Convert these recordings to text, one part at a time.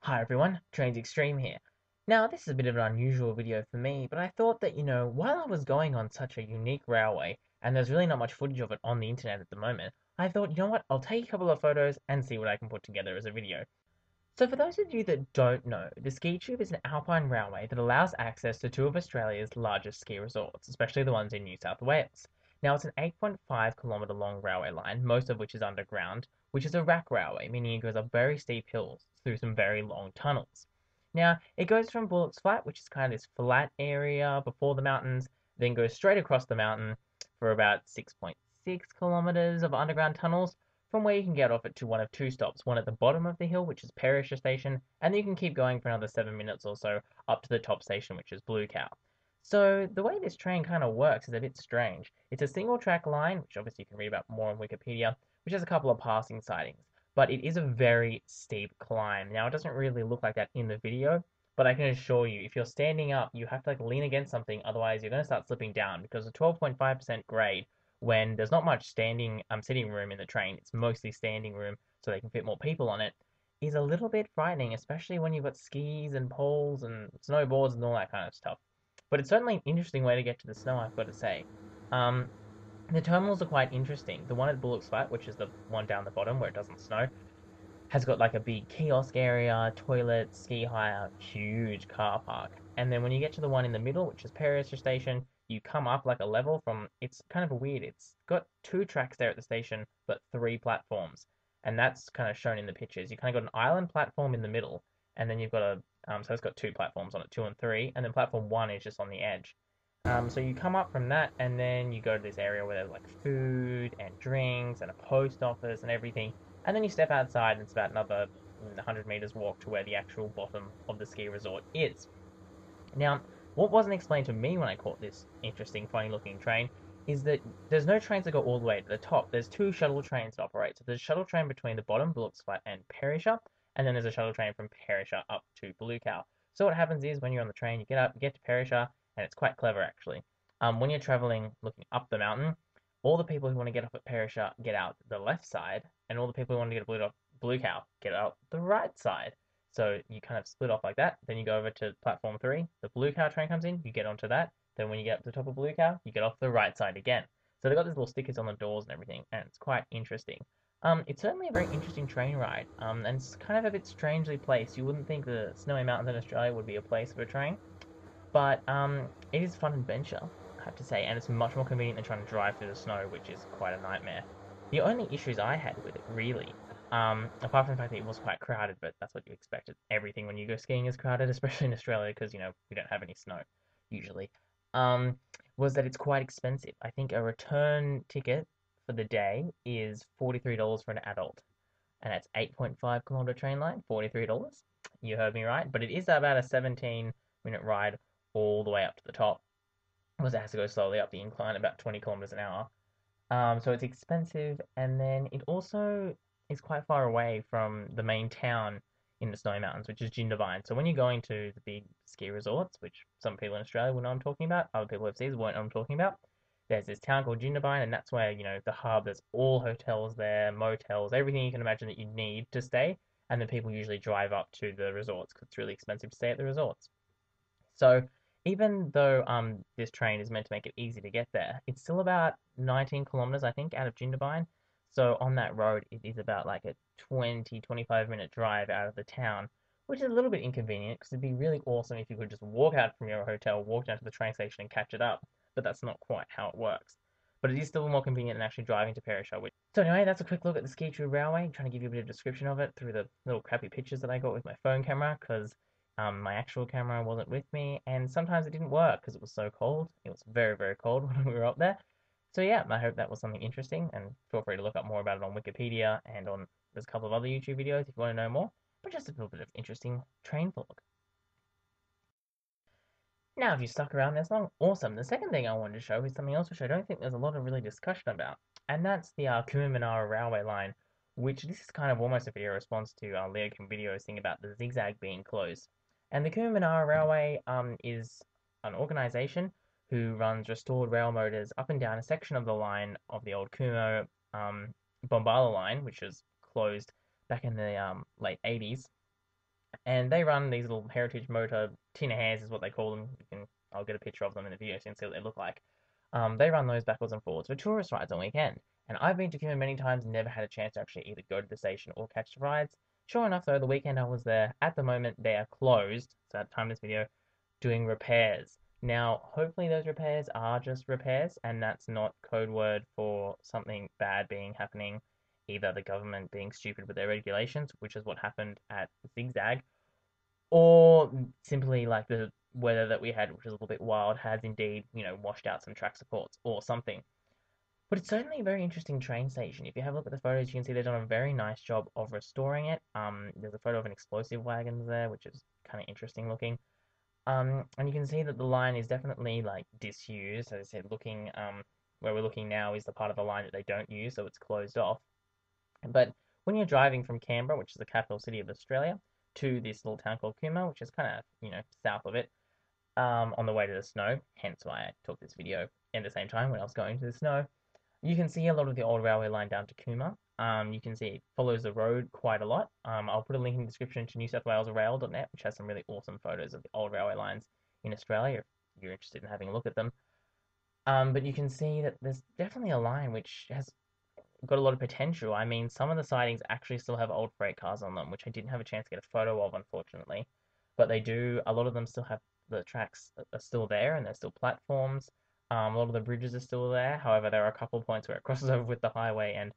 Hi everyone, TrainzXtreme here. Now, this is a bit of an unusual video for me, but I thought that, while I was going on such a unique railway, and there's really not much footage of it on the internet at the moment, I thought, you know what, I'll take a couple of photos and see what I can put together as a video. So for those of you that don't know, the SkiTube is an alpine railway that allows access to two of Australia's largest ski resorts, especially the ones in New South Wales. Now, it's an 8.5 kilometre long railway line, most of which is underground, which is a rack railway, meaning it goes up very steep hills through some very long tunnels. Now, it goes from Bullock's Flat, which is kind of this flat area before the mountains, then goes straight across the mountain for about 6.6 kilometres of underground tunnels, from where you can get off it to one of two stops, one at the bottom of the hill, which is Perisher Station, and then you can keep going for another 7 minutes or so up to the top station, which is Blue Cow. So the way this train kind of works is a bit strange. It's a single track line, which obviously you can read about more on Wikipedia, which has a couple of passing sidings, but it is a very steep climb. Now, it doesn't really look like that in the video, but I can assure you, if you're standing up, you have to lean against something, otherwise you're going to start slipping down because the 12.5% grade, when there's not much sitting room in the train, it's mostly standing room so they can fit more people on it, is a little bit frightening, especially when you've got skis and poles and snowboards and all that kind of stuff. But it's certainly an interesting way to get to the snow, I've got to say. Um, the terminals are quite interesting. The one at Bullock's Flat, which is the one down the bottom where it doesn't snow, has got like a big kiosk area, toilet, ski hire, huge car park. And then when you get to the one in the middle, which is Perisher Station, you come up like a level from. It's kind of a weird. It's got two tracks there at the station, but three platforms, and that's kind of shown in the pictures. You kind of got an island platform in the middle, and then you've got so it's got two platforms on it, two and three, and then platform one is just on the edge. So you come up from that, and then you go to this area where there's like food and drinks and a post office and everything. And then you step outside, and it's about another 100 meters walk to where the actual bottom of the ski resort is. Now, what wasn't explained to me when I caught this interesting, funny looking train is that there's no trains that go all the way to the top. There's two shuttle trains that operate. So there's a shuttle train between the bottom, Bullock's Flat, and Perisher, and then there's a shuttle train from Perisher up to Blue Cow. So what happens is when you're on the train, you get up, you get to Perisher, and it's quite clever actually. When you're traveling looking up the mountain, all the people who want to get off at Perisher get out the left side, and all the people who want to get off Blue Cow get out the right side. So you kind of split off like that. Then you go over to platform three. The Blue Cow train comes in. You get onto that. Then when you get up to the top of Blue Cow, you get off the right side again. So they've got these little stickers on the doors and everything, and it's quite interesting. It's certainly a very interesting train ride, and it's kind of a bit strangely placed. You wouldn't think the snowy mountains in Australia would be a place for a train, but it is a fun adventure, I have to say, and it's much more convenient than trying to drive through the snow, which is quite a nightmare. The only issues I had with it, really, apart from the fact that it was quite crowded, but that's what you expected. Everything when you go skiing is crowded, especially in Australia, because we don't have any snow usually. Um, was that it's quite expensive. I think a return ticket for the day is $43 for an adult, and that's 8.5 kilometer train line, $43. You heard me right, but it is about a 17-minute ride all the way up to the top, because it has to go slowly up the incline, about 20 kilometers an hour. So it's expensive, and then it also is quite far away from the main town in the Snowy Mountains, which is Jindabyne. So when you're going to the big ski resorts, which some people in Australia will know I'm talking about, other people overseas won't know I'm talking about, there's this town called Jindabyne, and that's where, the hub, there's all hotels there, motels, everything you can imagine that you need to stay, and then people usually drive up to the resorts because it's really expensive to stay at the resorts. So even though this train is meant to make it easy to get there, it's still about 19 kilometers, I think, out of Jindabyne. So on that road, it is about like a 20-25 minute drive out of the town, which is a little bit inconvenient because it'd be really awesome if you could just walk out from your hotel, walk down to the train station and catch it up. But that's not quite how it works. But it is still more convenient than actually driving to Perisher. So anyway, that's a quick look at the SkiTube Railway. I'm trying to give you a bit of description of it through the little crappy pictures that I got with my phone camera because my actual camera wasn't with me, and sometimes it didn't work because it was so cold. It was very, very cold when we were up there. So yeah, I hope that was something interesting, and feel free to look up more about it on Wikipedia and on there's a couple of other YouTube videos if you want to know more. But just a little bit of interesting train vlog. Now, if you stuck around this long, awesome. The second thing I wanted to show is something else which I don't think there's a lot of really discussion about, and that's the Cooma railway line, which this is kind of almost a video response to Leo Kim video's thing about the zigzag being closed. And the Cooma Railway is an organisation who runs restored rail motors up and down a section of the line of the old Cooma Bombala line, which was closed back in the late 80s, and they run these little heritage motor tin hairs is what they call them. I'll get a picture of them in the video so you can see what they look like. They run those backwards and forwards for tourist rides on weekend. And I've been to Cooma many times, never had a chance to actually either go to the station or catch the rides. Sure enough, though, the weekend I was there, at the moment they are closed. So at the time of this video, doing repairs. Now, hopefully those repairs are just repairs, and that's not code word for something bad being happening, either the government being stupid with their regulations, which is what happened at Zigzag, or simply like the weather that we had, which is a little bit wild, has indeed, washed out some track supports or something. But it's certainly a very interesting train station. If you have a look at the photos, you can see they've done a very nice job of restoring it. There's a photo of an explosive wagon there, which is kind of interesting looking. And you can see that the line is definitely like disused. As I said, looking where we're looking now is the part of the line that they don't use, so it's closed off. But when you're driving from Canberra, which is the capital city of Australia, to this little town called Cooma, which is kind of south of it, on the way to the snow, hence why I took this video at the same time when I was going to the snow, you can see a lot of the old railway line down to Cooma. You can see it follows the road quite a lot. I'll put a link in the description to newsouthwalesrail.net, which has some really awesome photos of the old railway lines in Australia if you're interested in having a look at them. But you can see that there's definitely a line which has got a lot of potential. I mean, some of the sidings actually still have old freight cars on them, which I didn't have a chance to get a photo of, unfortunately. But they do, a lot of them still have the tracks are still there and there's still platforms. A lot of the bridges are still there. However, there are a couple of points where it crosses over with the highway, and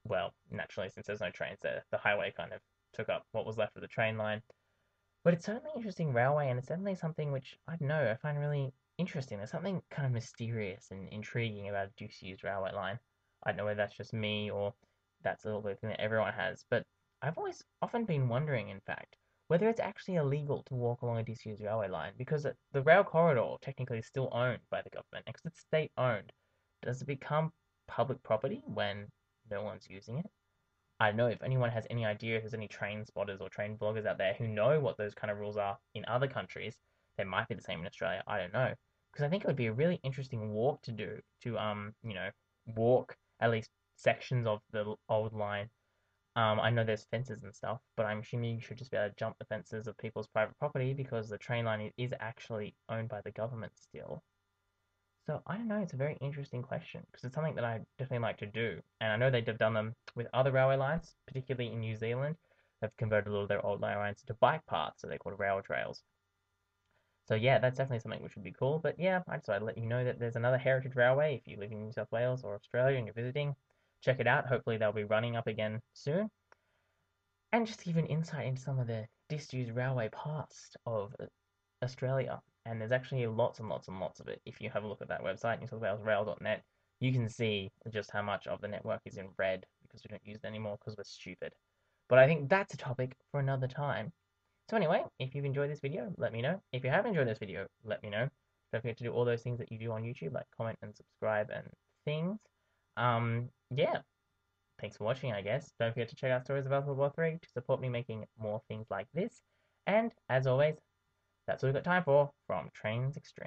well, naturally, since there's no trains there, the highway kind of took up what was left of the train line. But it's certainly an interesting railway, and it's definitely something which I don't know, I find really interesting. There's something kind of mysterious and intriguing about a disused railway line. I don't know whether that's just me or that's a little bit thing that everyone has, but I've always often been wondering, in fact, whether it's actually illegal to walk along a disused railway line because the rail corridor technically is still owned by the government, and because it's state owned, does it become public property when no one's using it? I don't know if anyone has any idea, if there's any train spotters or train bloggers out there who know what those kind of rules are in other countries. They might be the same in Australia. I don't know. Because I think it would be a really interesting walk to do to walk at least sections of the old line. I know there's fences and stuff, but I'm assuming you should just be able to jump the fences of people's private property because the train line is actually owned by the government still. So I don't know. It's a very interesting question because it's something that I definitely like to do, and I know they've done them with other railway lines, particularly in New Zealand. They've converted a lot of their old railway lines into bike paths, so they're called rail trails. So yeah, that's definitely something which would be cool. But yeah, I just wanted to let you know that there's another heritage railway if you live in New South Wales or Australia and you're visiting. Check it out. Hopefully they'll be running up again soon. And just to give you an insight into some of the disused railway past of Australia, and there's actually lots and lots and lots of it. If you have a look at that website, newsouthwalesrail.net, you can see just how much of the network is in red because we don't use it anymore because we're stupid. But I think that's a topic for another time. So anyway, if you've enjoyed this video, let me know. If you haven't enjoyed this video, let me know. Don't forget to do all those things that you do on YouTube, like comment and subscribe and things. Yeah, thanks for watching, I guess. Don't forget to check out Stories of World War 3 to support me making more things like this. And as always, that's all we've got time for from TrainzXtreme.